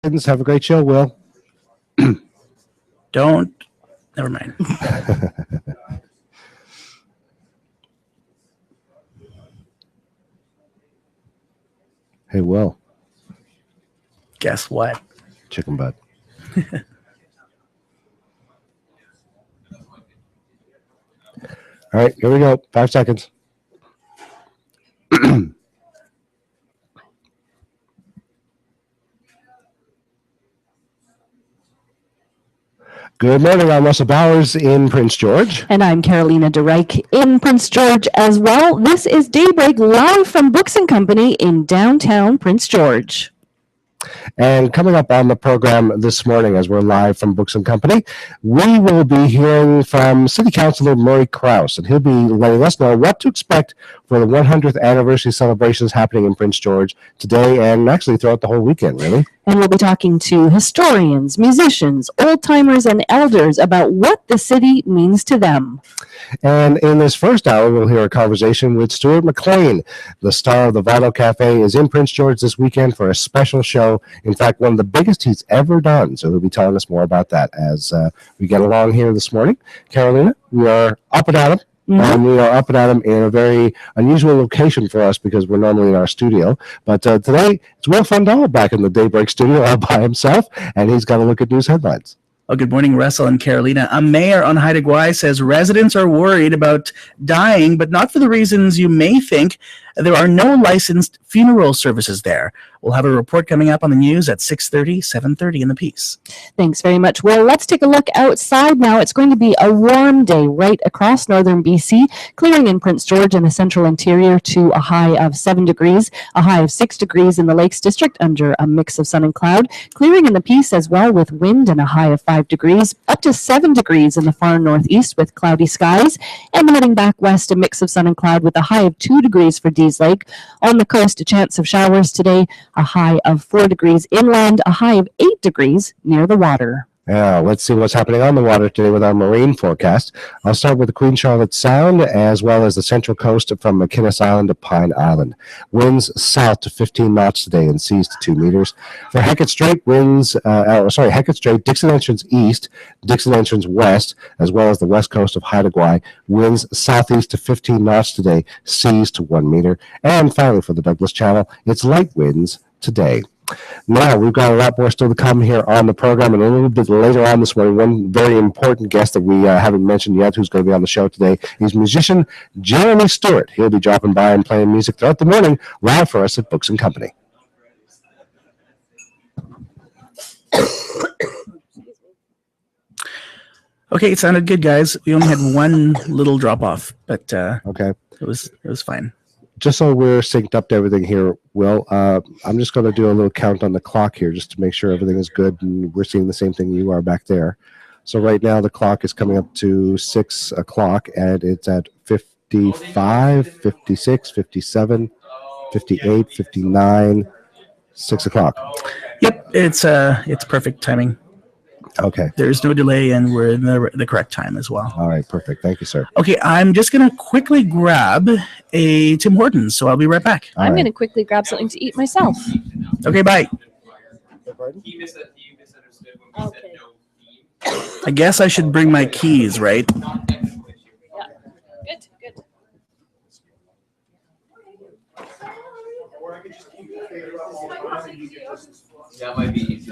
Have a great show, Will. Never mind. Hey, Will. Guess what? Chicken butt. All right, here we go. 5 seconds. Good morning. I'm Russell Bowers in Prince George. And I'm Carolina DeReich in Prince George as well. This is Daybreak live from Books and Company in downtown Prince George. And coming up on the program this morning, as we're live from Books and Company, we will be hearing from City Councilor Murray Krause, and he'll be letting us know what to expect for the 100th anniversary celebrations happening in Prince George today and actually throughout the whole weekend, really. And we'll be talking to historians, musicians, old-timers, and elders about what the city means to them. And in this first hour, we'll hear a conversation with Stuart McLean. The star of the Vinyl Cafe is in Prince George this weekend for a special show. In fact, one of the biggest he's ever done. So he'll be telling us more about that as we get along here this morning. Carolina, we are up and at 'em. And we are up and at 'em in a very unusual location for us because we're normally in our studio. But today, it's Will Fundal back in the Daybreak studio all by himself, and he's got to look at news headlines. Oh, good morning, Russell and Carolina. A mayor on Haida Gwaii says residents are worried about dying, but not for the reasons you may think. There are no licensed funeral services there. We'll have a report coming up on the news at 6:30, 7:30 in the piece. Thanks very much. Well, let's take a look outside now. It's going to be a warm day right across northern BC, clearing in Prince George and the central interior to a high of 7 degrees, a high of 6 degrees in the Lakes District under a mix of sun and cloud, clearing in the piece as well with wind and a high of 5 degrees, up to 7 degrees in the far northeast with cloudy skies, and heading back west, a mix of sun and cloud with a high of 2 degrees for Dees Lake. On the coast, a chance of showers today, a high of 4 degrees inland, a high of 8 degrees near the water. Yeah, let's see what's happening on the water today with our marine forecast. I'll start with the Queen Charlotte Sound as well as the central coast from McInnes Island to Pine Island. Winds south to 15 knots today and seas to 2 meters. For Hecate Strait, Hecate Strait, Dixon Entrance east, Dixon Entrance west, as well as the west coast of Haida Gwaii. Winds southeast to 15 knots today, seas to 1 meter. And finally for the Douglas Channel, it's light winds today. Now, we've got a lot more still to come here on the program, and a little bit later on this morning, one very important guest that we haven't mentioned yet who's going to be on the show today is musician Jeremy Stewart. He'll be dropping by and playing music throughout the morning live for us at Books and Company. Okay, it sounded good, guys. We only had one little drop off, but okay, it was fine. Just so we're synced up to everything here, Will, I'm just going to do a little count on the clock here just to make sure everything is good and we're seeing the same thing you are back there. So right now the clock is coming up to 6 o'clock and it's at 55, 56, 57, 58, 59, 6 o'clock. Yep, it's perfect timing. Okay. There's no delay, and we're in the correct time as well. All right, perfect. Thank you, sir. Okay, I'm just going to quickly grab a Tim Hortons, so I'll be right back. I'm going to quickly grab something to eat myself. Okay, bye. Okay. I guess I should bring my keys, right? Yeah. Good. That might be easy.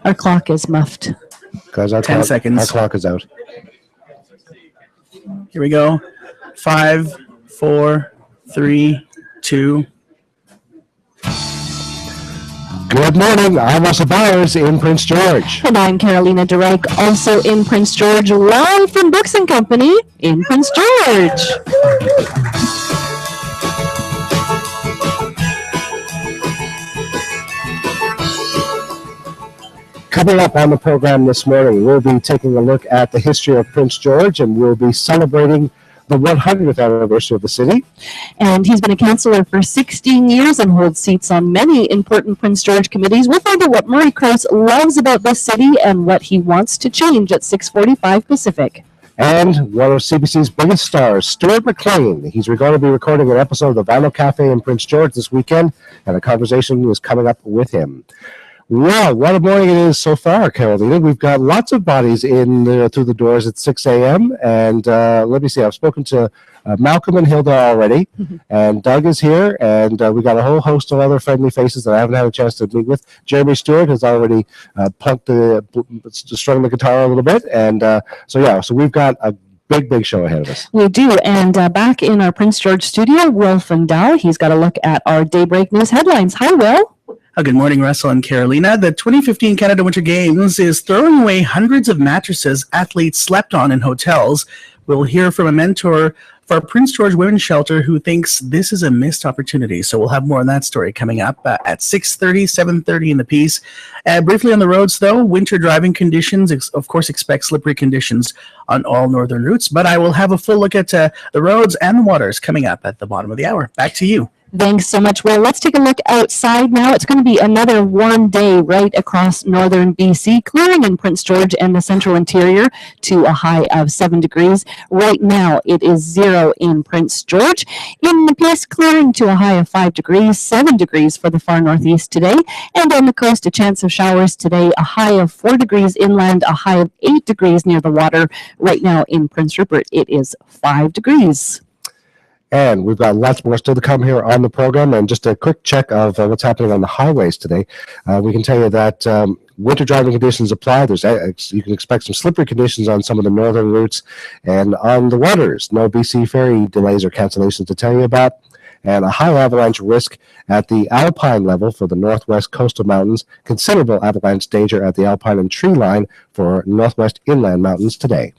Our clock is muffed. Because our 10 seconds. Our clock is out. Here we go. 5, 4, 3, 2. Good morning. I'm Russell Bowers in Prince George. And I'm Carolina Durek, also in Prince George, live from Books and Company in Prince George. Coming up on the program this morning, we'll be taking a look at the history of Prince George, and we'll be celebrating the 100th anniversary of the city. And he's been a councillor for 16 years and holds seats on many important Prince George committees. We'll find out what Murray Krause loves about this city and what he wants to change at 6:45 Pacific. And one of CBC's biggest stars, Stuart McLean. He's going to be recording an episode of the Vinyl Cafe in Prince George this weekend, and a conversation is coming up with him. Well, what a morning it is so far, Carolina. We've got lots of bodies in through the doors at 6 a.m. And let me see, I've spoken to Malcolm and Hilda already, and Doug is here, and we got a whole host of other friendly faces that I haven't had a chance to meet with. Jeremy Stewart has already strung the guitar a little bit, and so we've got a big show ahead of us. We do, and back in our Prince George studio, Will Fundal. He's got a look at our Daybreak News headlines. Hi, Will. Good morning, Russell and Carolina. The 2015 Canada Winter Games is throwing away hundreds of mattresses athletes slept on in hotels. We'll hear from a mentor for our Prince George Women's Shelter who thinks this is a missed opportunity. So we'll have more on that story coming up at 6:30, 7:30 in the piece. Briefly on the roads, though, winter driving conditions, of course, expect slippery conditions on all northern routes. But I will have a full look at the roads and the waters coming up at the bottom of the hour. Back to you. Thanks so much, Will. Let's take a look outside now. It's going to be another warm day right across northern BC, clearing in Prince George and the central interior to a high of 7 degrees. Right now, it is 0 in Prince George. In the piece, clearing to a high of 5 degrees, 7 degrees for the far northeast today. And on the coast, a chance of showers today, a high of 4 degrees inland, a high of 8 degrees near the water. Right now in Prince Rupert, it is 5 degrees. And we've got lots more still to come here on the program. And just a quick check of what's happening on the highways today. We can tell you that winter driving conditions apply. You can expect some slippery conditions on some of the northern routes. And on the waters, no BC ferry delays or cancellations to tell you about. And a high avalanche risk at the alpine level for the northwest coastal mountains. Considerable avalanche danger at the alpine and tree line for northwest inland mountains today.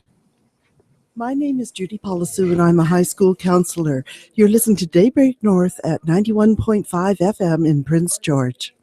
My name is Judy Polisu, and I'm a high school counselor. You're listening to Daybreak North at 91.5 FM in Prince George.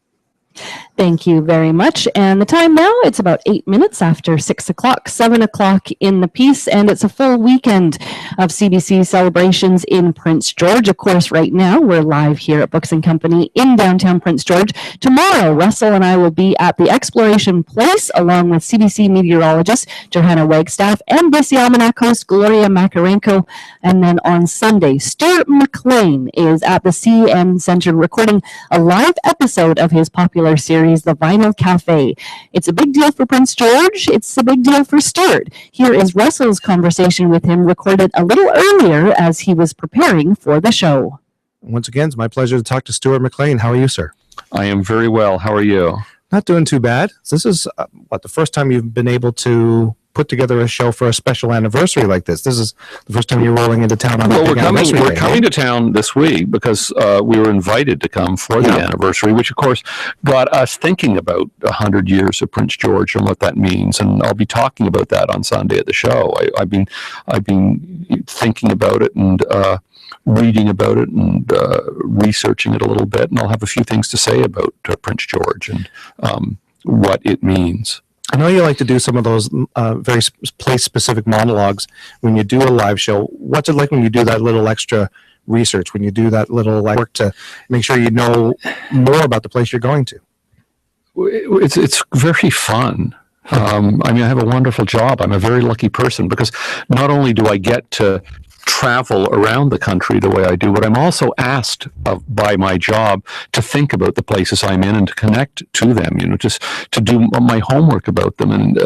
Thank you very much. And the time now, it's about 8 minutes after 6 o'clock, 7 o'clock in the piece, and it's a full weekend of CBC celebrations in Prince George. Of course, right now, we're live here at Books and Company in downtown Prince George. Tomorrow, Russell and I will be at the Exploration Place along with CBC meteorologist Johanna Wagstaff and BC Almanac host Gloria Makarenko. And then on Sunday, Stuart McLean is at the CN Center recording a live episode of his popular series, The Vinyl Cafe. It's a big deal for Prince George. It's a big deal for Stuart. Here is Russell's conversation with him, recorded a little earlier as he was preparing for the show. Once again, it's my pleasure to talk to Stuart McLean. How are you, sir? I am very well. How are you? Not doing too bad. So this is the first time you've been able to put together a show for a special anniversary like this. This is the first time you're rolling into town on we're coming to town this week because we were invited to come for the anniversary, which of course got us thinking about 100 years of Prince George and what that means. And I'll be talking about that on Sunday at the show. I've been thinking about it and reading about it and researching it a little bit, and I'll have a few things to say about Prince George and what it means. I know you like to do some of those very place-specific monologues when you do a live show. What's it like when you do that little extra research, when you do that little work to make sure you know more about the place you're going to? It's very fun. I have a wonderful job. I'm a very lucky person because not only do I get to travel around the country the way I do, but I'm also asked by my job to think about the places I'm in and to connect to them, just to do my homework about them. And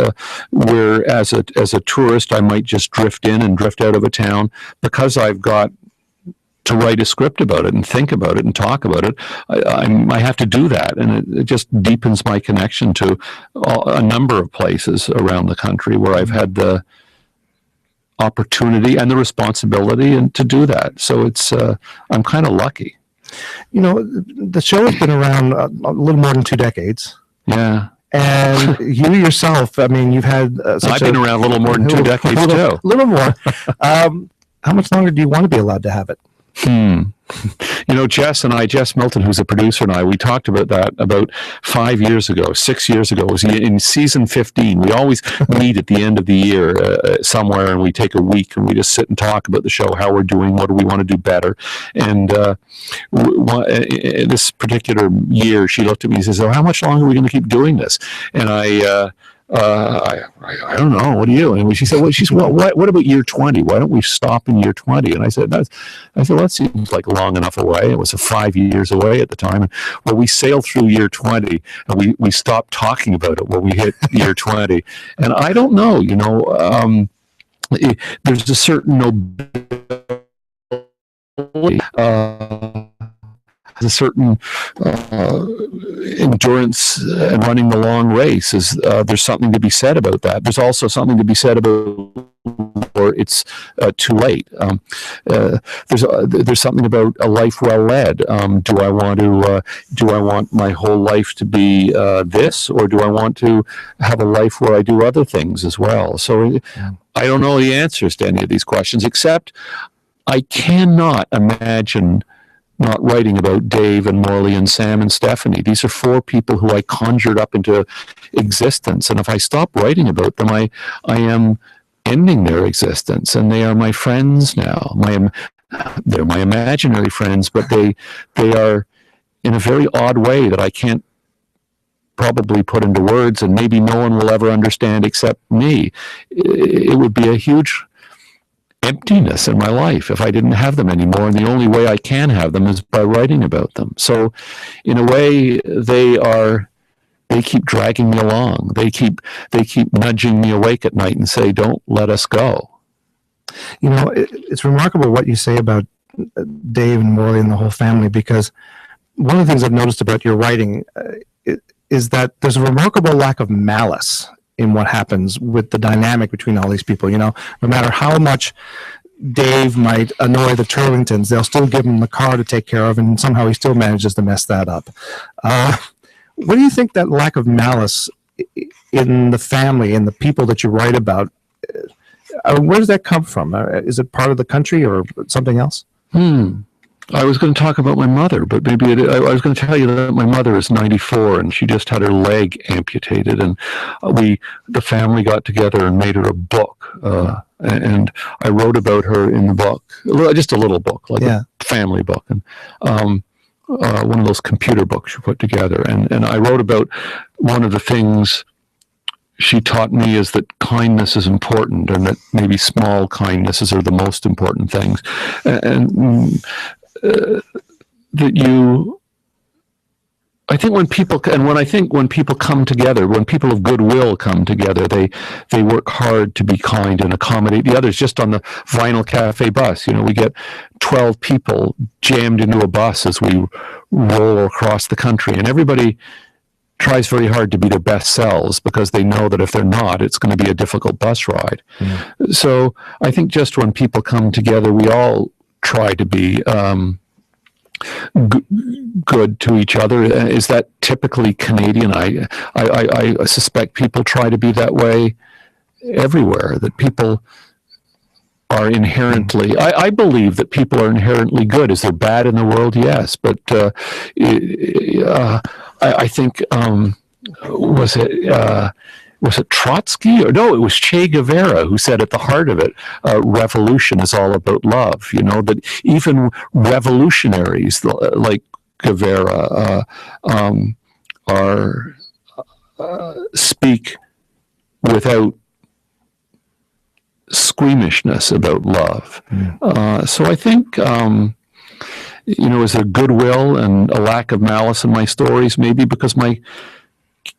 where as a tourist, I might just drift in and drift out of a town, because I've got to write a script about it and think about it and talk about it, I have to do that, and it just deepens my connection to a number of places around the country where I've had the opportunity and the responsibility and to do that. So it's I'm kind of lucky. You know, the show has been around a little more than 2 decades. Yeah. And you yourself, I mean, you've had I've been around a little more than 2 decades too. A little more. How much longer do you want to be allowed to have it? You know, Jess Milton, who's a producer, and we talked about that about 5 years ago, 6 years ago. It was in season 15. We always meet at the end of the year somewhere, and we take a week and we just sit and talk about the show, how we're doing, what do we want to do better. And this particular year, she looked at me and says, "Oh, how much longer are we going to keep doing this?" And I don't know. What do you? And she said, "Well, what about year 20? Why don't we stop in year 20?" And I said, "Well, that seems like long enough away." It was 5 years away at the time. And well, we sailed through year 20, and we stopped talking about it when we hit year 20. And I don't know. You know, there's a certain nobility. A certain endurance and running the long race is there's something to be said about that. There's also something to be said about or it's too late. There's something about a life well led. Do I want my whole life to be this, or do I want to have a life where I do other things as well? So I don't know the answers to any of these questions, except I cannot imagine not writing about Dave and Morley and Sam and Stephanie. These are 4 people who I conjured up into existence. And if I stop writing about them, I am ending their existence. And they are my friends now. They're my imaginary friends, but they are in a very odd way that I can't probably put into words, and maybe no one will ever understand except me. It would be a huge emptiness in my life if I didn't have them anymore, and the only way I can have them is by writing about them. So in a way, they keep dragging me along. They keep nudging me awake at night and say, "Don't let us go." You know, it's remarkable what you say about Dave and Morley and the whole family, because one of the things I've noticed about your writing is that there's a remarkable lack of malice in what happens with the dynamic between all these people. You know, no matter how much Dave might annoy the Turlingtons, they'll still give him the car to take care of, and somehow he still manages to mess that up. What do you think that lack of malice in the family and the people that you write about, where does that come from? Is it part of the country or something else? I was going to talk about my mother, but maybe I was going to tell you that my mother is 94 and she just had her leg amputated, and the family got together and made her a book, and I wrote about her in the book, just a little book, like a family book, and one of those computer books you put together, and I wrote about one of the things she taught me is that kindness is important, and that maybe small kindnesses are the most important things, and I think when people come together, when people of goodwill come together, they work hard to be kind and accommodate the others. Just on the Vinyl Cafe bus, you know, we get 12 people jammed into a bus as we roll across the country, and everybody tries very hard to be their best selves because they know that if they're not, it's going to be a difficult bus ride. So I think just when people come together, we all try to be good to each other. Is that typically Canadian? I suspect people try to be that way everywhere, that people are inherently, I believe that people are inherently good. Is there bad in the world? Yes. But I think, was it Trotsky? Or no, it was Che Guevara who said at the heart of it, revolution is all about love. You know, that even revolutionaries like Guevara speak without squeamishness about love. So I think, you know, is there goodwill and a lack of malice in my stories? Maybe because my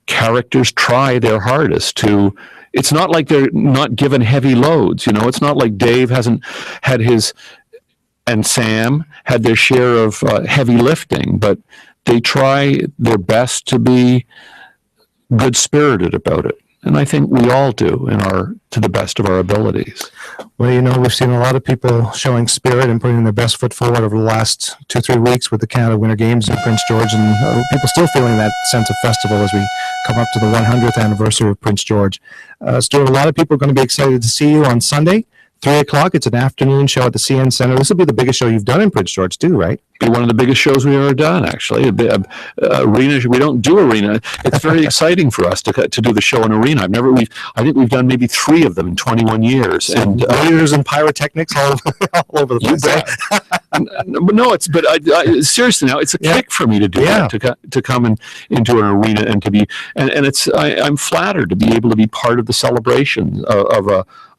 characters try their hardest to, it's not like they're not given heavy loads, you know, it's not like Dave hasn't had his and Sam had their share of heavy lifting, but they try their best to be good-spirited about it. And I think we all do to the best of our abilities. Well, you know, we've seen a lot of people showing spirit and putting their best foot forward over the last 2-3 weeks with the Canada Winter Games in Prince George, and people still feeling that sense of festival as we come up to the 100th anniversary of Prince George. Stuart, a lot of people are going to be excited to see you on Sunday, 3 o'clock. It's an afternoon show at the CN Center. This will be the biggest show you've done in Prince George too, right? Be one of the biggest shows we've ever done, actually. Arena, we don't do arena. It's very exciting for us to do the show in arena. I think we've done maybe 3 of them in 21 years. And leaders and pyrotechnics all over the place. No, seriously now, it's a kick for me to do that, to come into an arena and to be, and I'm flattered to be able to be part of the celebration of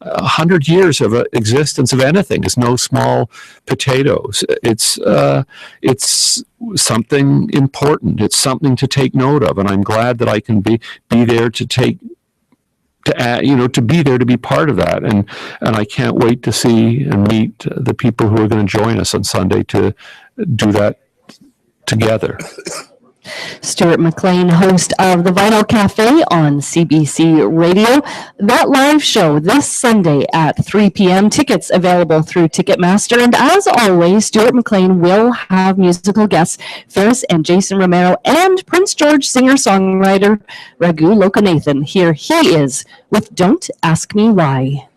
100 years of existence of anything. It's no small potatoes. It's something important. It's something to take note of, and I'm glad that I can be there to be there to be part of that, and I can't wait to see and meet the people who are going to join us on Sunday to do that together. Stuart McLean, host of the Vinyl Cafe on CBC Radio. That live show this Sunday at 3 p.m. Tickets available through Ticketmaster. And as always, Stuart McLean will have musical guests Ferris and Jason Romero and Prince George singer-songwriter Raghu Lokanathan. Here he is with Don't Ask Me Why.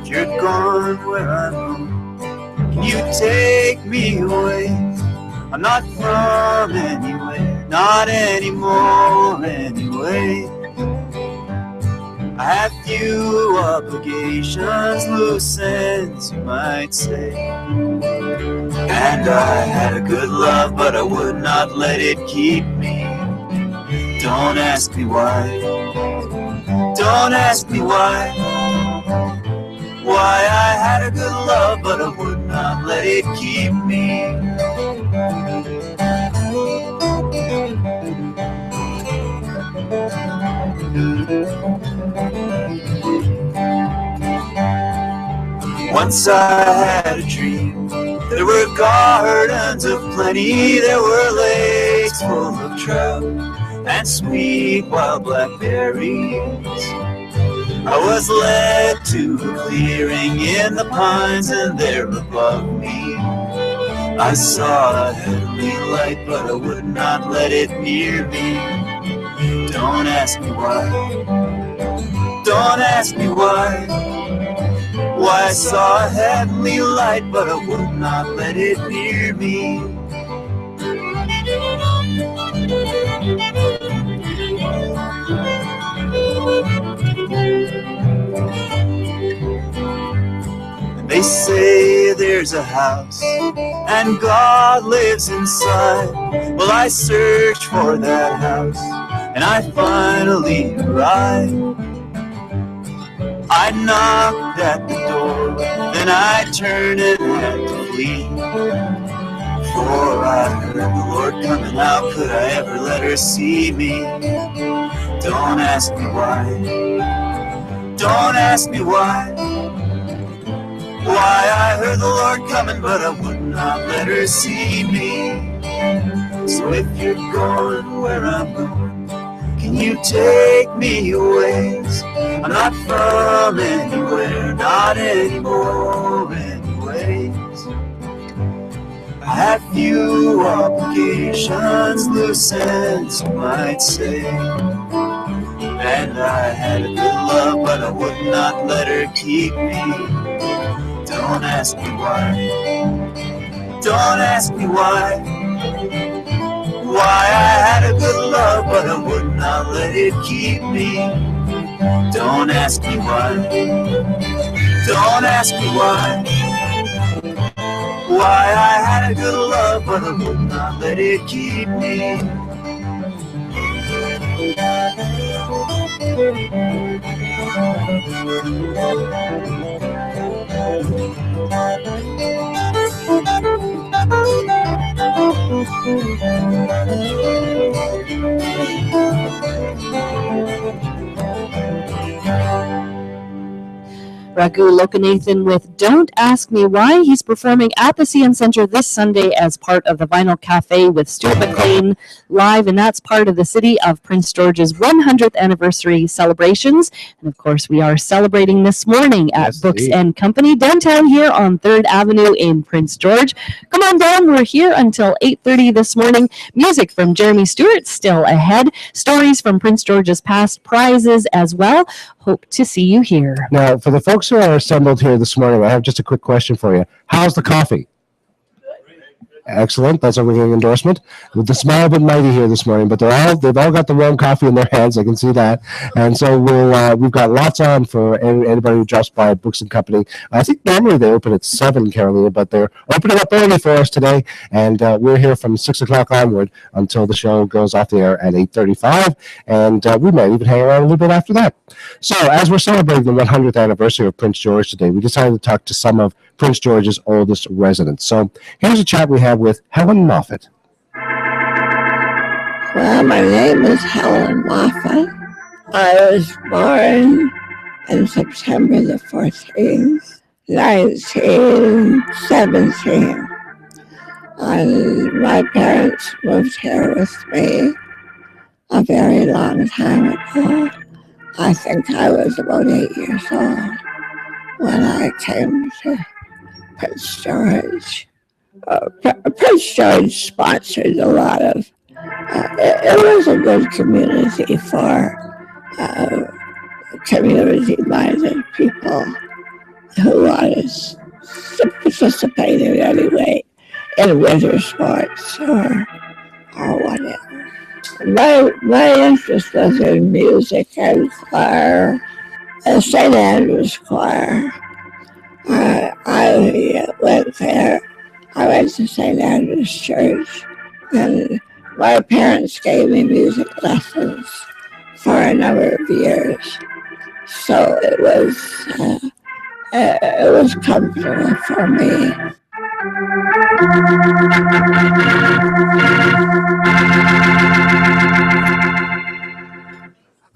You're gone where I'm going. Can you take me away? I'm not from anywhere, not anymore anyway. I have few obligations, loose ends you might say. And I had a good love, but I would not let it keep me. Don't ask me why. Don't ask me why. Why I had a good love, but I would not let it keep me. Once I had a dream. There were gardens of plenty. There were lakes full of trout and sweet wild blackberries. I was led to a clearing in the pines, and there above me I saw a heavenly light, but I would not let it near me. Don't ask me why. Don't ask me why. Why I saw a heavenly light, but I would not let it near me. They say there's a house and God lives inside. Well, I searched for that house and I finally arrived. I knocked at the door, then I turned and had to flee. For I heard the Lord coming, how could I ever let her see me? Don't ask me why. Don't ask me why. Why I heard the Lord coming, but I would not let her see me. So if you're going where I'm going, can you take me away? I'm not from anywhere, not anymore anyways. I have few obligations, loose ends you might say. And I had a good love, but I would not let her keep me. Don't ask me why. Don't ask me why. Why I had a good love, but I would not let it keep me. Don't ask me why. Don't ask me why. Why I had a good love, but I would not let it keep me. Raghu Lokanathan with Don't Ask Me Why. He's performing at the CN Center this Sunday as part of the Vinyl Cafe with Stuart McLean live, and that's part of the City of Prince George's 100th anniversary celebrations. And of course, we are celebrating this morning at Yes, Books indeed. and Company downtown here on 3rd Avenue in Prince George. Come on down. We're here until 8:30 this morning. Music from Jeremy Stewart still ahead. Stories from Prince George's past, prizes as well. Hope to see you here. Now, for the folks who are assembled here this morning, I have just a quick question for you. How's the coffee? Excellent. That's a ringing endorsement. With the small but mighty here this morning, but they've all got the warm coffee in their hands. I can see that, and so we've got lots on for anybody who drops by Books and Company. I think normally they open at 7, Carolina, but they're opening up early for us today, and we're here from 6 o'clock onward until the show goes off the air at 8:35, and we might even hang around a little bit after that. So, as we're celebrating the 100th anniversary of Prince George today, we decided to talk to some of Prince George's oldest residents. So, here's a chat we have with Helen Moffat. Well, my name is Helen Moffat. I was born on September the 14th, 1917. And my parents moved here with me a very long time ago. I think I was about 8 years old when I came to Prince George. Prince George sponsored a lot of, it was a good community for community-minded people who wanted to participate in any way in winter sports or whatever. My interest was in music and choir, St. Andrew's Choir. I went there. I went to St. Andrew's Church, and my parents gave me music lessons for a number of years. So it was comfortable for me.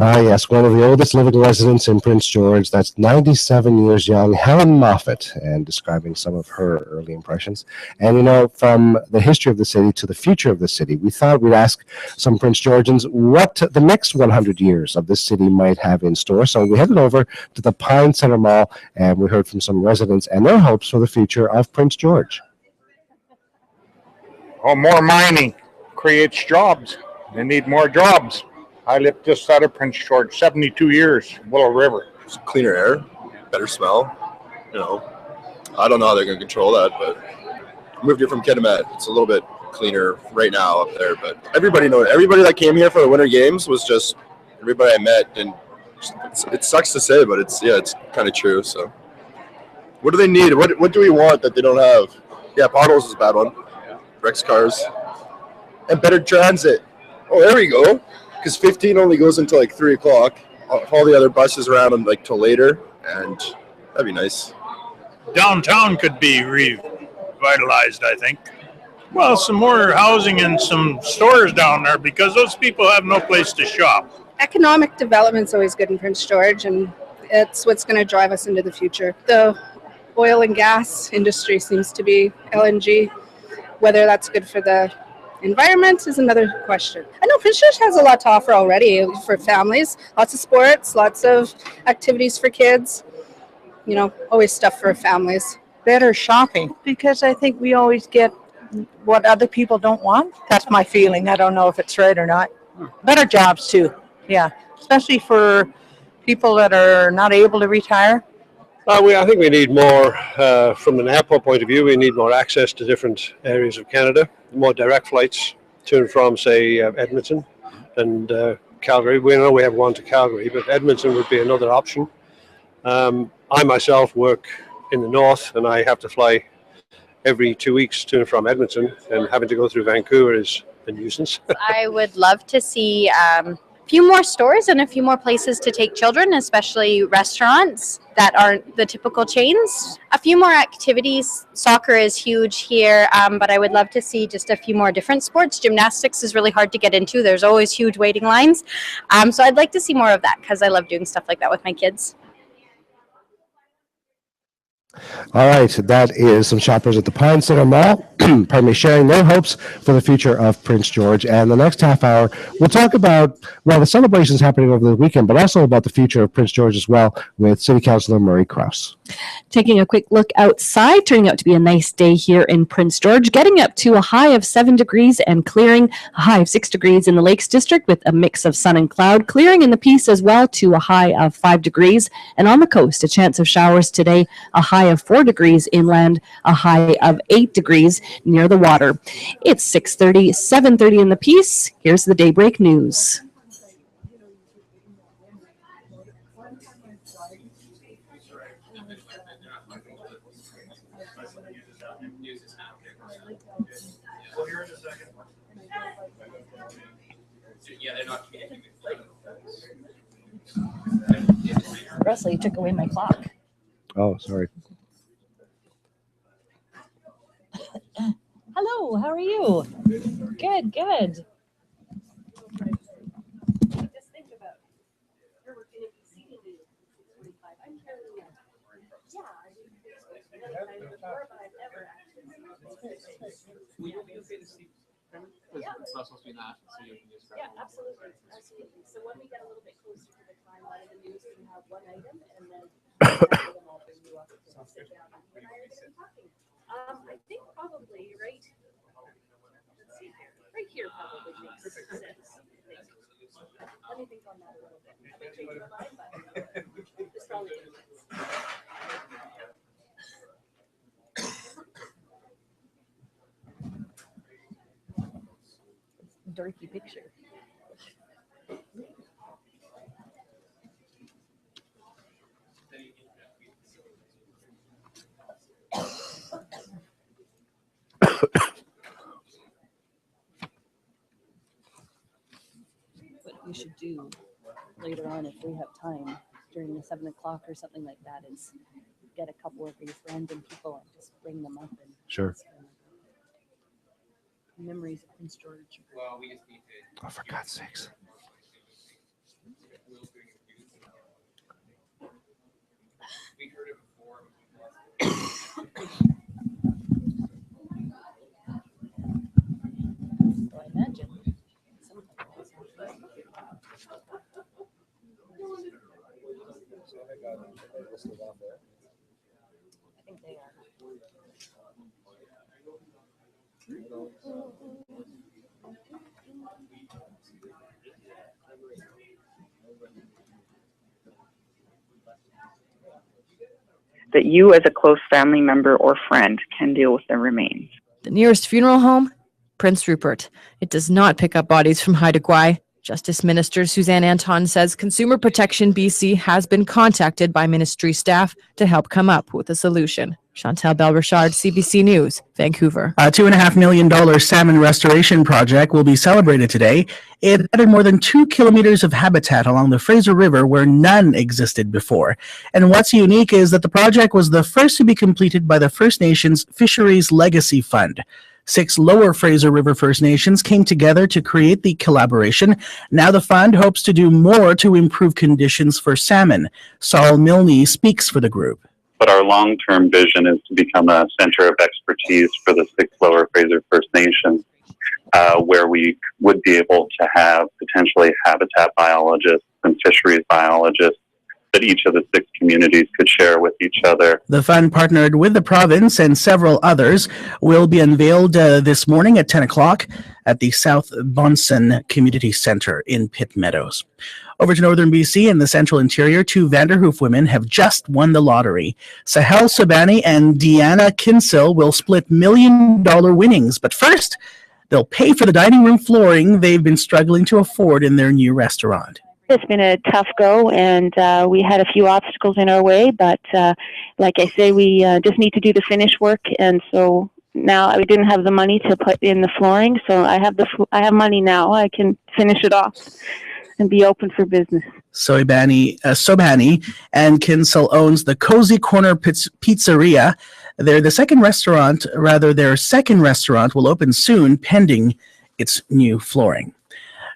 Yes, one of the oldest living residents in Prince George. That's 97 years young, Helen Moffat, and describing some of her early impressions. And, you know, from the history of the city to the future of the city, we thought we'd ask some Prince Georgians what the next 100 years of this city might have in store. So we headed over to the Pine Center Mall, and we heard from some residents and their hopes for the future of Prince George. Oh, more mining creates jobs. They need more jobs. I lived just out of Prince George, 72 years, Willow River. It's cleaner air, better smell. You know, I don't know how they're going to control that, but I moved here from Kitimat. It's a little bit cleaner right now up there, but everybody that came here for the Winter Games was just everybody I met, and it sucks to say, but it's kind of true. So, what do they need? What do we want that they don't have? Yeah, potholes is a bad one. Wrecks cars and better transit. Oh, there we go. Because 15 only goes until like 3 o'clock. All the other buses around them like till later, and that'd be nice. Downtown could be revitalized, I think. Well, some more housing and some stores down there because those people have no place to shop. Economic development's always good in Prince George, and it's what's going to drive us into the future. The oil and gas industry seems to be LNG. Whether that's good for the environment is another question. I know Prince George has a lot to offer already for families. Lots of sports, lots of activities for kids. You know, always stuff for families. Better shopping, because I think we always get what other people don't want. That's my feeling. I don't know if it's right or not. Better jobs too. Yeah, especially for people that are not able to retire. I think we need more, from an airport point of view, we need more access to different areas of Canada, more direct flights to and from, say, Edmonton and Calgary. We know we have one to Calgary, but Edmonton would be another option. I myself work in the north, and I have to fly every 2 weeks to and from Edmonton, and having to go through Vancouver is a nuisance. I would love to see few more stores and a few more places to take children, especially restaurants that aren't the typical chains. A few more activities. Soccer is huge here, but I would love to see just a few more different sports. Gymnastics is really hard to get into. There's always huge waiting lines. So I'd like to see more of that because I love doing stuff like that with my kids. All right, that is some shoppers at the Pine Center Mall, pardon me, sharing their hopes for the future of Prince George. And the next half hour, we'll talk about, well, the celebrations happening over the weekend, but also about the future of Prince George as well with City Councilor Murray Krause. Taking a quick look outside, turning out to be a nice day here in Prince George, getting up to a high of 7 degrees and clearing, a high of 6 degrees in the Lakes District with a mix of sun and cloud, clearing in the Peace as well to a high of 5 degrees. And on the coast, a chance of showers today, a high of 4 degrees inland, a high of 8 degrees near the water. It's 6:30, 7:30 in the Peace. Here's the Daybreak News. Russell, you took away my clock. Oh, sorry. Hello, how are you? Good, good. It's not supposed to be that, so you can just grab it. Absolutely. So when we get a little bit closer to the timeline of the news, we have one item, and then I'll bring you up to sit down. And I are going to be talking. I think probably right. Let's see here. Right here probably makes sense. Let me think on that a little bit. I might change my mind, but this probably makes sense. Dorky picture. What we should do later on, if we have time during the 7 o'clock or something like that, is get a couple of these random people and just bring them up and Sure. Memories of Prince George. Well, we just need to. Oh, for God's sakes. We heard it before. So I imagine some I think they are. That you as a close family member or friend can deal with the remains. The nearest funeral home, Prince Rupert. It does not pick up bodies from Haida Gwaii. Justice Minister Suzanne Anton says Consumer Protection BC has been contacted by ministry staff to help come up with a solution. Chantal Bell-Richard, CBC News, Vancouver. A $2.5 million Salmon Restoration project will be celebrated today. It added more than 2 kilometers of habitat along the Fraser River where none existed before. And what's unique is that the project was the first to be completed by the First Nations Fisheries Legacy Fund. 6 Lower Fraser River First Nations came together to create the collaboration. Now the fund hopes to do more to improve conditions for salmon. Saul Milne speaks for the group. But our long-term vision is to become a center of expertise for the 6 Lower Fraser First Nations, where we would be able to have potentially habitat biologists and fisheries biologists that each of the 6 communities could share with each other. The fund, partnered with the province and several others, will be unveiled this morning at 10 o'clock at the South Bonson Community Centre in Pitt Meadows. Over to northern BC and the central interior, 2 Vanderhoof women have just won the lottery. Sahel Sabani and Deanna Kinsill will split $1 million winnings, but first, they'll pay for the dining room flooring they've been struggling to afford in their new restaurant. It's been a tough go, and we had a few obstacles in our way, but like I say, we just need to do the finish work, and so now we didn't have the money to put in the flooring, so I have money now. I can finish it off. and be open for business. Sobhani and Kinsale owns the Cozy Corner Pizzeria. Their second restaurant will open soon, pending its new flooring.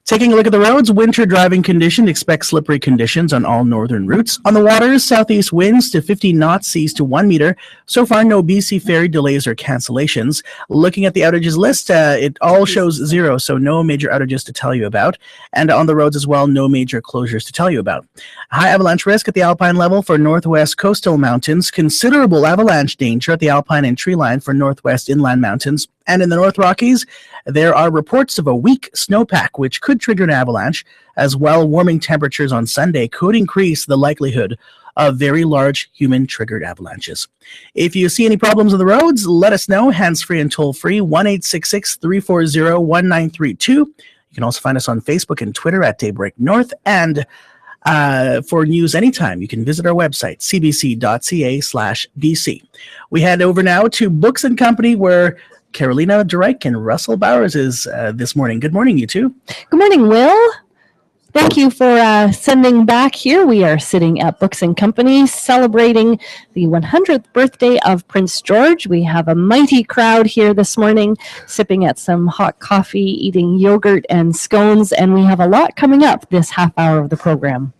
Taking a look at the roads, winter driving conditions, expect slippery conditions on all northern routes. On the waters, southeast winds to 15 knots, seas to 1 meter. So far, no BC ferry delays or cancellations. Looking at the outages list, it all shows 0, so no major outages to tell you about. And on the roads as well, no major closures to tell you about. High avalanche risk at the alpine level for northwest coastal mountains. Considerable avalanche danger at the alpine and tree line for northwest inland mountains. And in the North Rockies, there are reports of a weak snowpack, which could trigger an avalanche. As well, warming temperatures on Sunday could increase the likelihood of very large human-triggered avalanches. If you see any problems on the roads, let us know. Hands-free and toll-free, 1-866-340-1932. You can also find us on Facebook and Twitter at Daybreak North. And for news anytime, you can visit our website, cbc.ca/BC. We head over now to Books and Company, where Carolina Drake and Russell Bowers is this morning. Good morning, you two. Good morning, Will. Thank you for sending back here. We are sitting at Books and Company celebrating the 100th birthday of Prince George. We have a mighty crowd here this morning, sipping at some hot coffee, eating yogurt and scones, and we have a lot coming up this half hour of the program.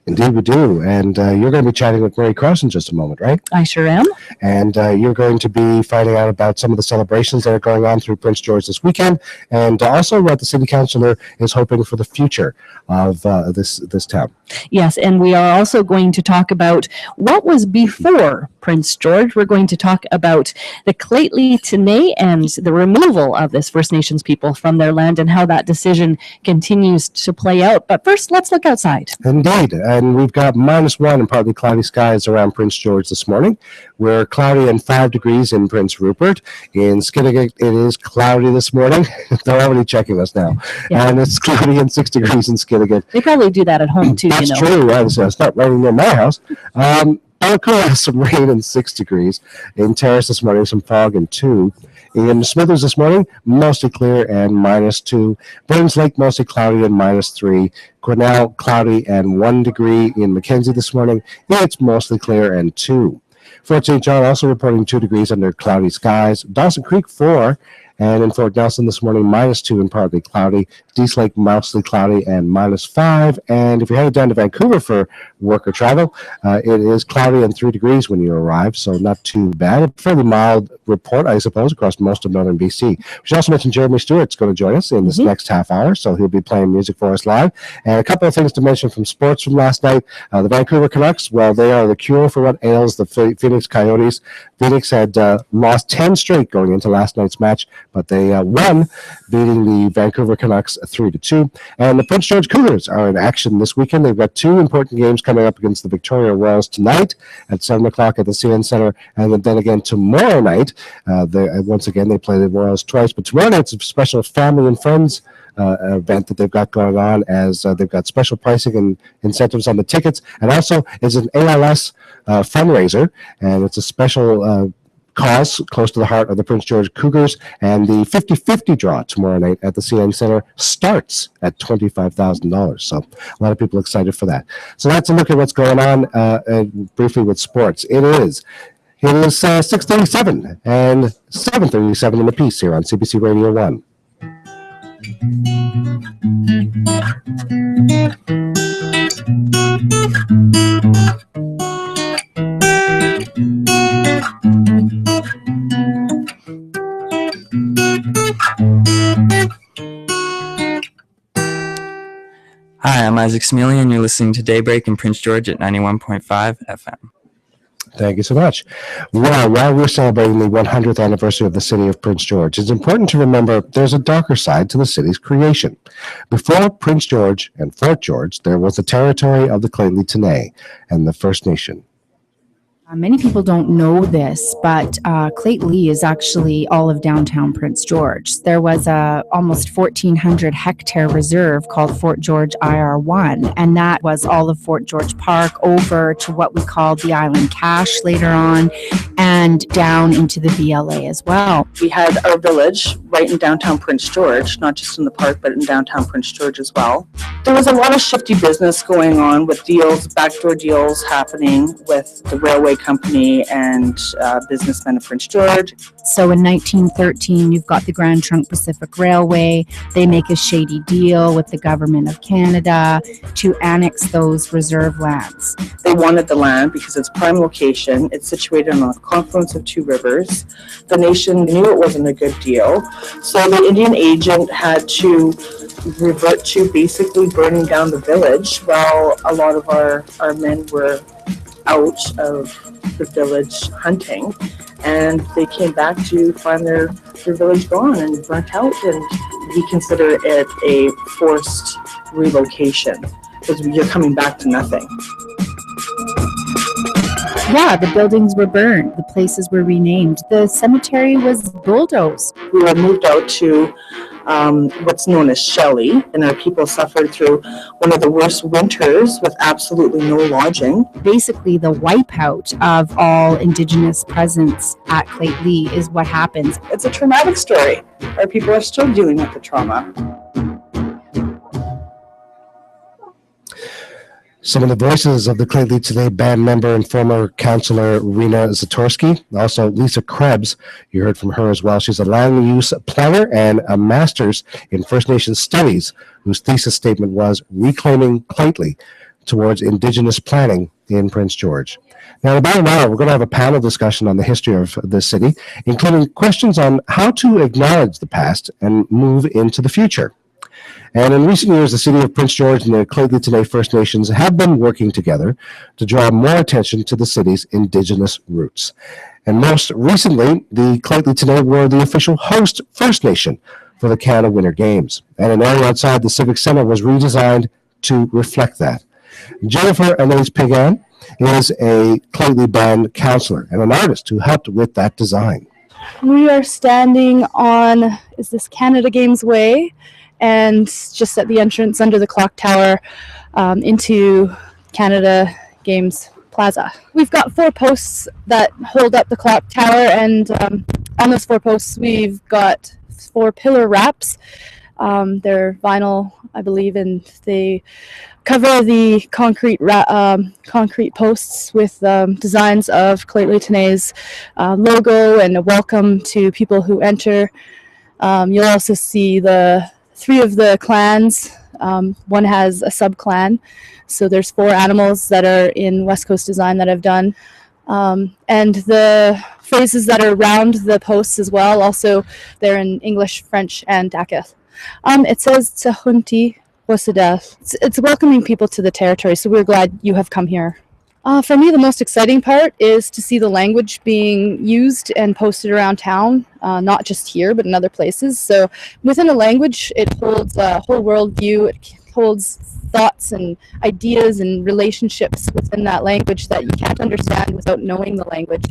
Indeed, we do. And you're going to be chatting with Mary Cross in just a moment, right? I sure am. And you're going to be finding out about some of the celebrations that are going on through Prince George this weekend, and also what the city councilor is hoping for the future of this town. Yes, and we are also going to talk about what was before Prince George. We're going to talk about the Clately Tenay and the removal of this First Nations people from their land and how that decision continues to play out. But first, let's look outside. Indeed, and we've got -1 and partly cloudy skies around Prince George this morning. We're cloudy and 5 degrees in Prince Rupert. In Skinnigat, it is cloudy this morning. They're already checking us now. Yeah. And it's cloudy and 6 degrees in Skinnigat. They probably do that at home too, That's you know. true, right? So it's not raining near my house. Balcoa has some rain and 6 degrees. In Terrace this morning, some fog and 2. In Smithers this morning, mostly clear and -2. Burns Lake, mostly cloudy and -3. Grinnell, cloudy and 1 degree. In Mackenzie this morning, it's mostly clear and 2. Fort St. John also reporting 2 degrees under cloudy skies. Dawson Creek, 4. And in Fort Nelson this morning, -2 and partly cloudy. Dease Lake, mostly cloudy and -5. And if you're headed down to Vancouver for work or travel, it is cloudy and 3 degrees when you arrive, so not too bad. A fairly mild report, I suppose, across most of northern BC. We should also mention Jeremy Stewart's going to join us in this next half hour, so he'll be playing music for us live. And a couple of things to mention from sports from last night. The Vancouver Canucks, well, they are the cure for what ails the Phoenix Coyotes. Phoenix had lost 10 straight going into last night's match, but they won, beating the Vancouver Canucks 3-2. And the Prince George Cougars are in action this weekend. They've got 2 important games coming up against the Victoria Royals tonight at 7 o'clock at the CN Centre, and then again tomorrow night. Once again, they play the Royals twice, but tomorrow night's a special family and friends event that they've got going on, as they've got special pricing and incentives on the tickets, and also it's an ALS fundraiser, and it's a special cause close to the heart of the Prince George Cougars, and the 50-50 draw tomorrow night at the CN Centre starts at $25,000. So a lot of people excited for that. So that's a look at what's going on briefly with sports. It is 6:37 and 7:37 in the piece here on CBC Radio 1. Hi, I'm Isaac Smiley, and you're listening to Daybreak in Prince George at 91.5 FM. Thank you so much. Well, while we're celebrating the 100th anniversary of the city of Prince George, it's important to remember there's a darker side to the city's creation. Before Prince George and Fort George, there was the territory of the Clately Tenay and the First Nation. Many people don't know this, but Clayton is actually all of downtown Prince George. There was a almost 1,400 hectare reserve called Fort George IR1, and that was all of Fort George Park over to what we called the Island Cache later on, and down into the VLA as well. We had our village right in downtown Prince George, not just in the park, but in downtown Prince George as well. There was a lot of shifty business going on with deals, backdoor deals happening with the railway company and businessmen of Prince George. So in 1913, you've got the Grand Trunk Pacific Railway. They make a shady deal with the government of Canada to annex those reserve lands. They wanted the land because it's prime location. It's situated on a confluence of two rivers. The nation knew it wasn't a good deal. So the Indian agent had to revert to basically burning down the village while a lot of our men were out of the village hunting, and they came back to find their village gone and burnt out, and we consider it a forced relocation because you're coming back to nothing. Yeah, the buildings were burned, the places were renamed, the cemetery was bulldozed. We were moved out to what's known as Shelley, and our people suffered through one of the worst winters with absolutely no lodging. Basically, the wipeout of all Indigenous presence at Clayton is what happens. It's a traumatic story. Our people are still dealing with the trauma. Some of the voices of the Clayton Today band member and former councillor Rena Zatorsky, also Lisa Krebs. You heard from her as well. She's a land use planner and a master's in First Nations Studies, whose thesis statement was Reclaiming Clayton towards Indigenous Planning in Prince George. Now, in about an hour, we're going to have a panel discussion on the history of the city, including questions on how to acknowledge the past and move into the future. And in recent years, the city of Prince George and the Clayton Today First Nations have been working together to draw more attention to the city's Indigenous roots. And most recently, the Clayton Today were the official host First Nation for the Canada Winter Games. And an area outside the Civic Centre was redesigned to reflect that. Jennifer Anais Pigan is a Clayton band counselor and an artist who helped with that design. We are standing on, is this Canada Games Way? And just at the entrance under the clock tower into Canada Games Plaza. We've got 4 posts that hold up the clock tower, and on those 4 posts we've got 4 pillar wraps. They're vinyl, I believe, and they cover the concrete posts with designs of Clayton Tenay's logo and a welcome to people who enter. You'll also see the 3 of the clans. One has a sub-clan, so there's 4 animals that are in West Coast design that I've done. And the phrases that are around the posts as well, also they're in English, French, and Dakith. It says Tsahunti Wasadeth. It's welcoming people to the territory, so we're glad you have come here. For me, the most exciting part is to see the language being used and posted around town, not just here, but in other places. So within a language, it holds a whole world view. It holds thoughts and ideas and relationships within that language that you can't understand without knowing the language.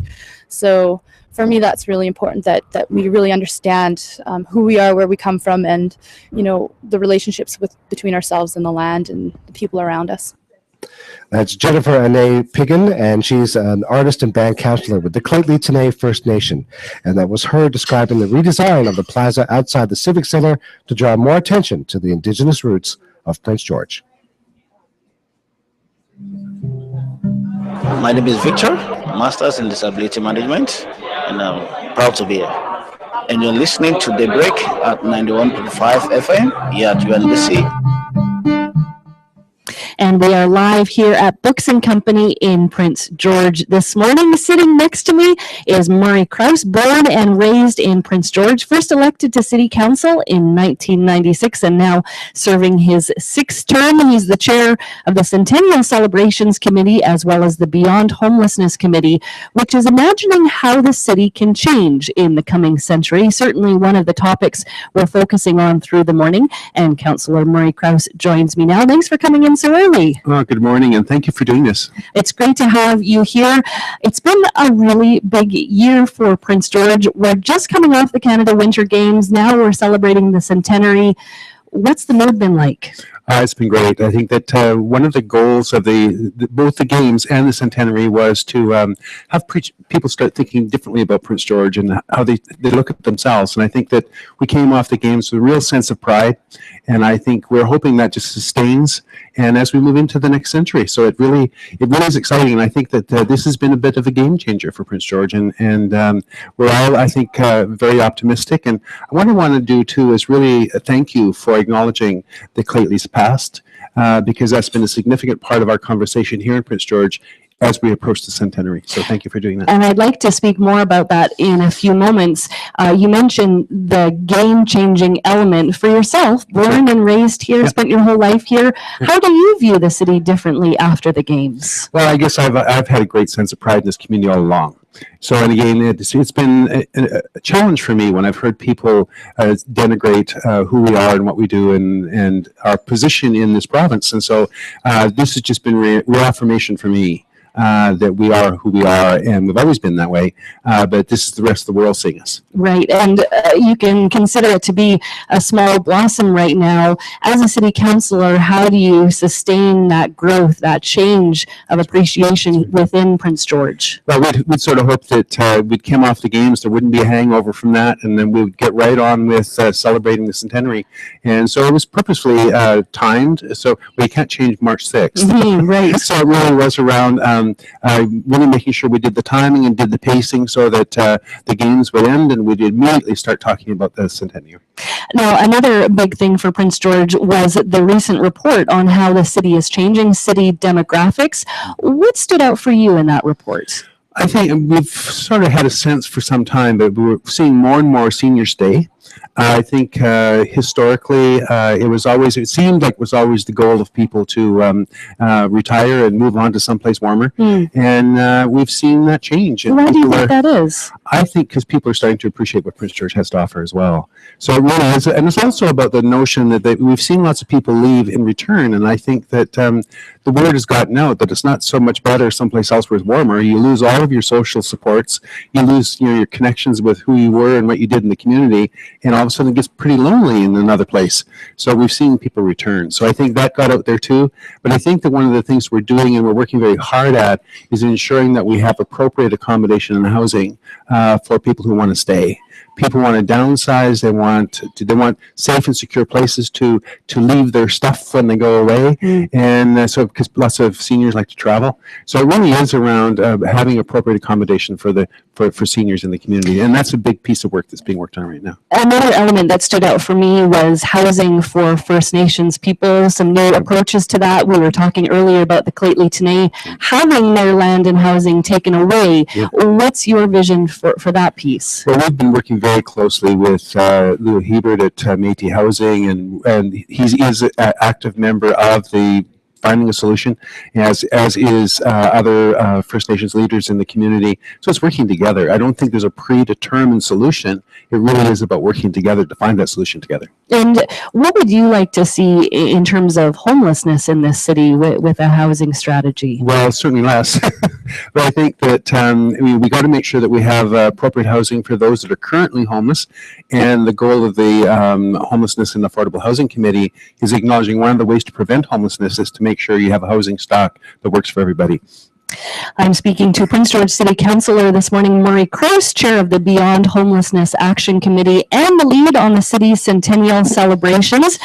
So for me, that's really important, that we really understand who we are, where we come from, and the relationships between ourselves and the land and the people around us. That's Jennifer Anais Pigan, and she's an artist and band counselor with the Clayton Tenay First Nation. And that was her describing the redesign of the plaza outside the Civic Centre to draw more attention to the Indigenous roots of Prince George. My name is Victor, Master's in Disability Management, and I'm proud to be here. And you're listening to Daybreak at 91.5 FM here at UNBC. And we are live here at Books and Company in Prince George this morning. Sitting next to me is Murray Krause, born and raised in Prince George, first elected to City Council in 1996 and now serving his 6th term. He's the chair of the Centennial Celebrations Committee as well as the Beyond Homelessness Committee, which is imagining how the city can change in the coming century. Certainly one of the topics we're focusing on through the morning. And Councillor Murray Krause joins me now. Thanks for coming in so early. Murray. Oh, good morning, and thank you for doing this. It's great to have you here. It's been a really big year for Prince George. We're just coming off the Canada Winter Games. Now we're celebrating the centenary. What's the mood been like? It's been great. I think that one of the goals of both the games and the centenary was to have people start thinking differently about Prince George and how they look at themselves. And I think that we came off the games with a real sense of pride. And I think we're hoping that just sustains and as we move into the next century. So it really is exciting. And I think that this has been a bit of a game changer for Prince George. And we're all, I think, very optimistic. And what I want to do, too, is really thank you for acknowledging the Clayleys past, because that's been a significant part of our conversation here in Prince George as we approach the centenary. So thank you for doing that. And I'd like to speak more about that in a few moments. You mentioned the game-changing element for yourself, born and raised here, spent your whole life here. How do you view the city differently after the games? Well, I guess I've had a great sense of pride in this community all along. So, and again, it's been a challenge for me when I've heard people denigrate who we are and what we do and our position in this province. And so this has just been reaffirmation for me that we are who we are, and we've always been that way, but this is the rest of the world seeing us. Right, and you can consider it to be a small blossom right now. As a city councillor, how do you sustain that growth, that change of appreciation within Prince George? Well, we'd sort of hope that we'd come off the games, there wouldn't be a hangover from that, and then we would get right on with celebrating the centenary. And so it was purposefully timed, so we can't change March 6th. Right. So it really was around really making sure we did the timing and did the pacing so that the games would end and we'd immediately start talking about the centennial. Now, another big thing for Prince George was the recent report on how the city is changing, city demographics. What stood out for you in that report? I think we've sort of had a sense for some time, but we're seeing more and more seniors stay. I think historically it seemed like it was always the goal of people to retire and move on to someplace warmer. And we've seen that change. And why do you think that is? I think because people are starting to appreciate what Prince George has to offer as well. So it really is. And it's also about the notion that we've seen lots of people leave in return. And I think that the word has gotten out that it's not so much better someplace else where it's warmer. You lose all of your social supports. You lose your connections with who you were and what you did in the community. And all of a sudden it gets pretty lonely in another place. So we've seen people return. So I think that got out there too. But I think that one of the things we're doing and we're working very hard at is ensuring that we have appropriate accommodation and housing for people who want to stay. People want to downsize. They want safe and secure places to leave their stuff when they go away. And so because lots of seniors like to travel. So it really is around having appropriate accommodation for seniors in the community. And that's a big piece of work that's being worked on right now. Another element that stood out for me was housing for First Nations people, some new approaches to that. We were talking earlier about the Claytley Tenay having their land and housing taken away. What's your vision for that piece? Well, we've been working very closely with Lou Hebert at Métis Housing, and he's an active member of the finding a solution, as is other First Nations leaders in the community. So it's working together. I don't think there's a predetermined solution. It really is about working together to find that solution together. And what would you like to see in terms of homelessness in this city with a housing strategy? Well, certainly less. But I think that we got to make sure that we have appropriate housing for those that are currently homeless. And the goal of the Homelessness and Affordable Housing Committee is acknowledging one of the ways to prevent homelessness is to make sure you have a housing stock that works for everybody. I'm speaking to Prince George City Councillor this morning, Murray Krause, Chair of the Beyond Homelessness Action Committee and the lead on the city's centennial celebrations.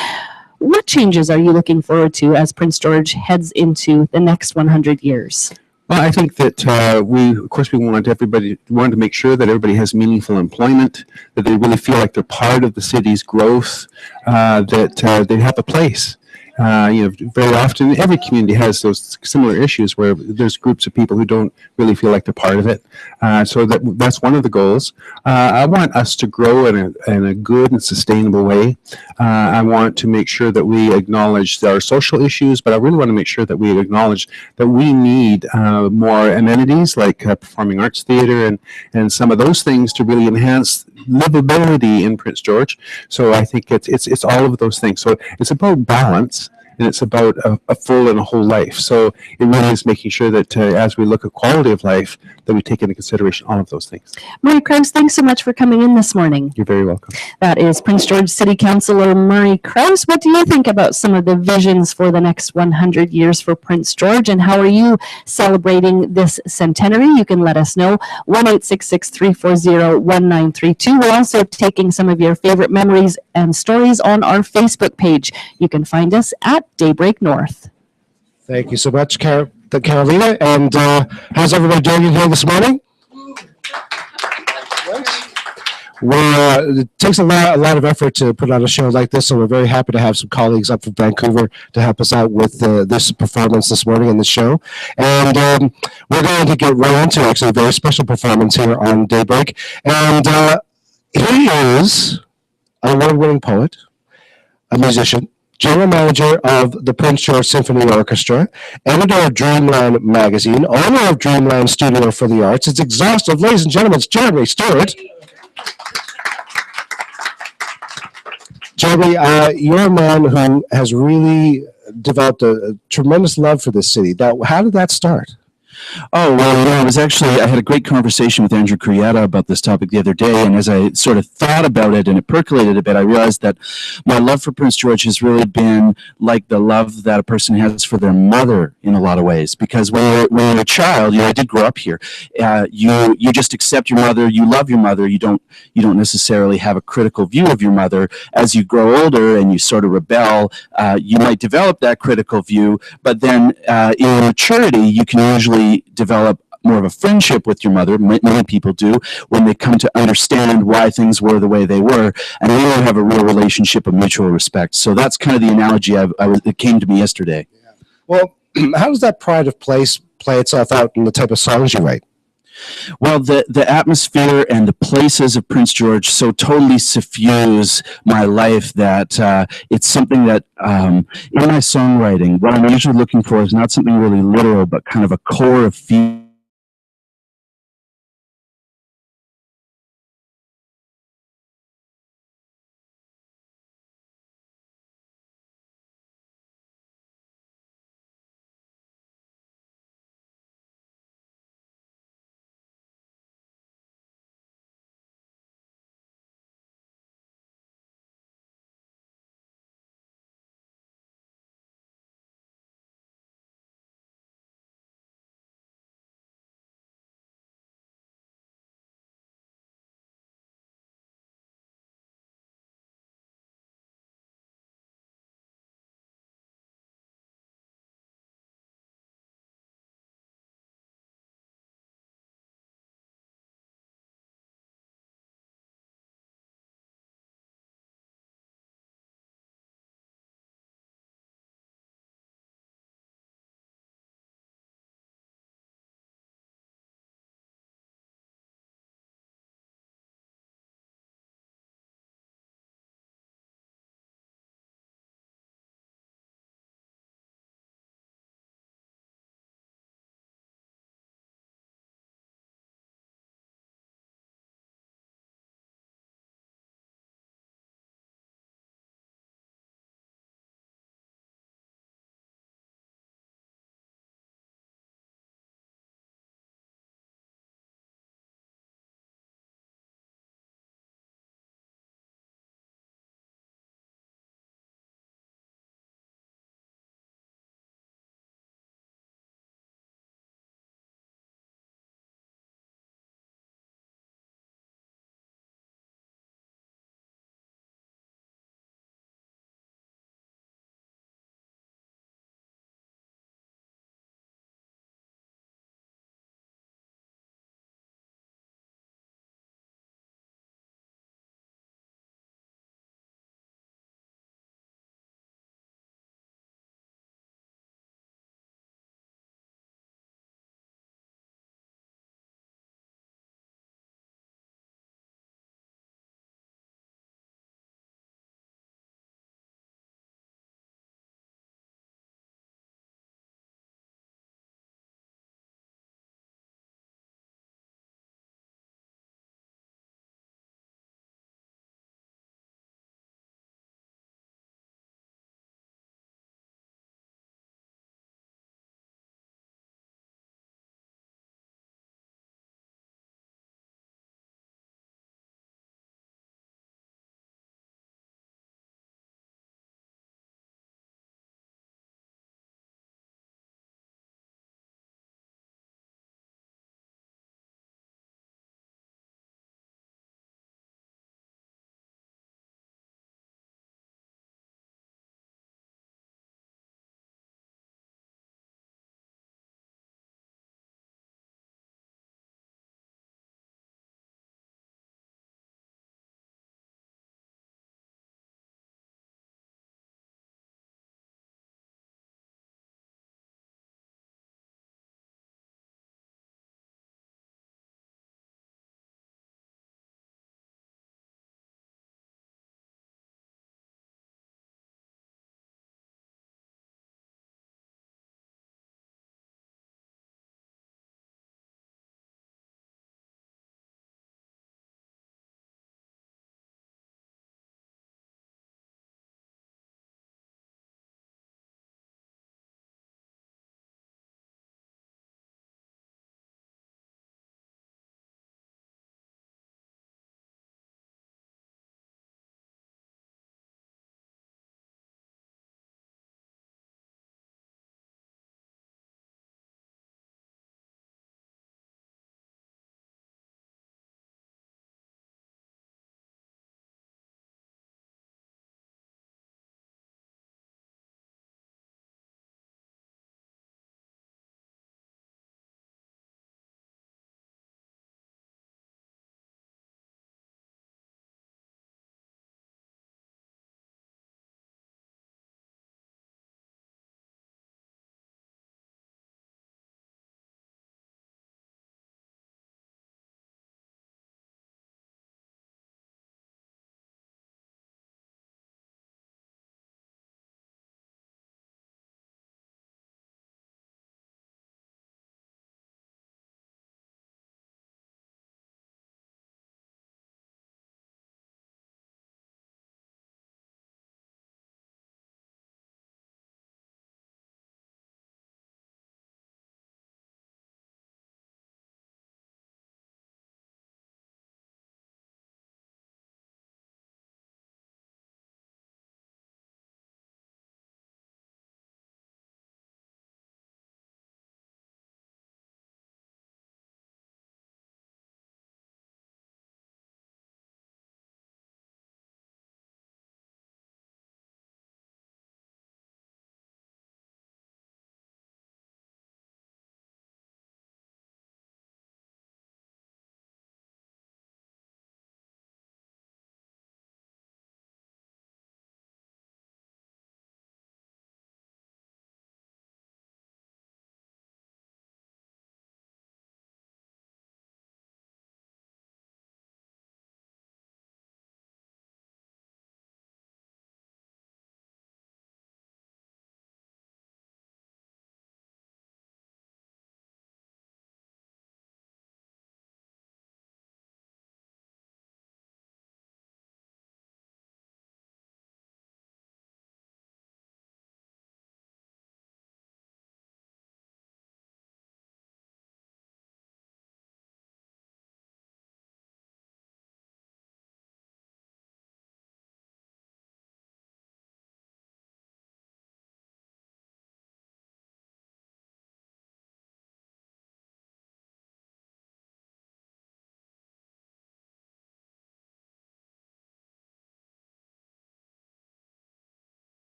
What changes are you looking forward to as Prince George heads into the next 100 years? Well, I think that we want to make sure that everybody has meaningful employment, that they really feel like they're part of the city's growth, that they have a place. Very often every community has those similar issues where there's groups of people who don't really feel like they're part of it. So that's one of the goals. I want us to grow in a good and sustainable way. I want to make sure that we acknowledge our social issues, but I really want to make sure that we acknowledge that we need more amenities like performing arts theater and some of those things to really enhance livability in Prince George. So I think it's all of those things. So it's about balance. and it's about a full and a whole life. So it really is making sure that as we look at quality of life, that we take into consideration all of those things. Murray Krause, thanks so much for coming in this morning. You're very welcome. That is Prince George City Councilor Murray Krause. What do you think about some of the visions for the next 100 years for Prince George, and how are you celebrating this centenary? You can let us know. 1-866-340-1932. We're also taking some of your favorite memories and stories on our Facebook page. You can find us at Daybreak North. Thank you so much, Carolina. And how's everybody doing in here this morning? It takes a lot of effort to put on a show like this, so we're very happy to have some colleagues up from Vancouver to help us out with this performance this morning in the show. And we're going to get right into actually a very special performance here on Daybreak. And he is an award-winning poet, a musician, general manager of the Prince George Symphony Orchestra, editor of Dreamland Magazine, owner of Dreamland Studio for the Arts. It's exhaustive. Ladies and gentlemen, it's Jeremy Stewart. Jeremy, you're a man who has really developed a tremendous love for this city. Now, how did that start? Oh, well, I had a great conversation with Andrew Crietta about this topic the other day, and as I sort of thought about it and it percolated a bit, I realized that my love for Prince George has really been like the love that a person has for their mother in a lot of ways. Because when you're a child, I did grow up here, you just accept your mother, you love your mother, you don't necessarily have a critical view of your mother. As you grow older and you sort of rebel, you might develop that critical view, but then in maturity, you can usually develop more of a friendship with your mother. Many people do when they come to understand why things were the way they were, and then you have a real relationship of mutual respect. So that's kind of the analogy that came to me yesterday. Yeah. Well, how does that pride of place play itself out in the type of songs you write? Well, the atmosphere and the places of Prince George so totally suffuse my life that it's something that in my songwriting, what I'm usually looking for is not something really literal, but kind of a core of feeling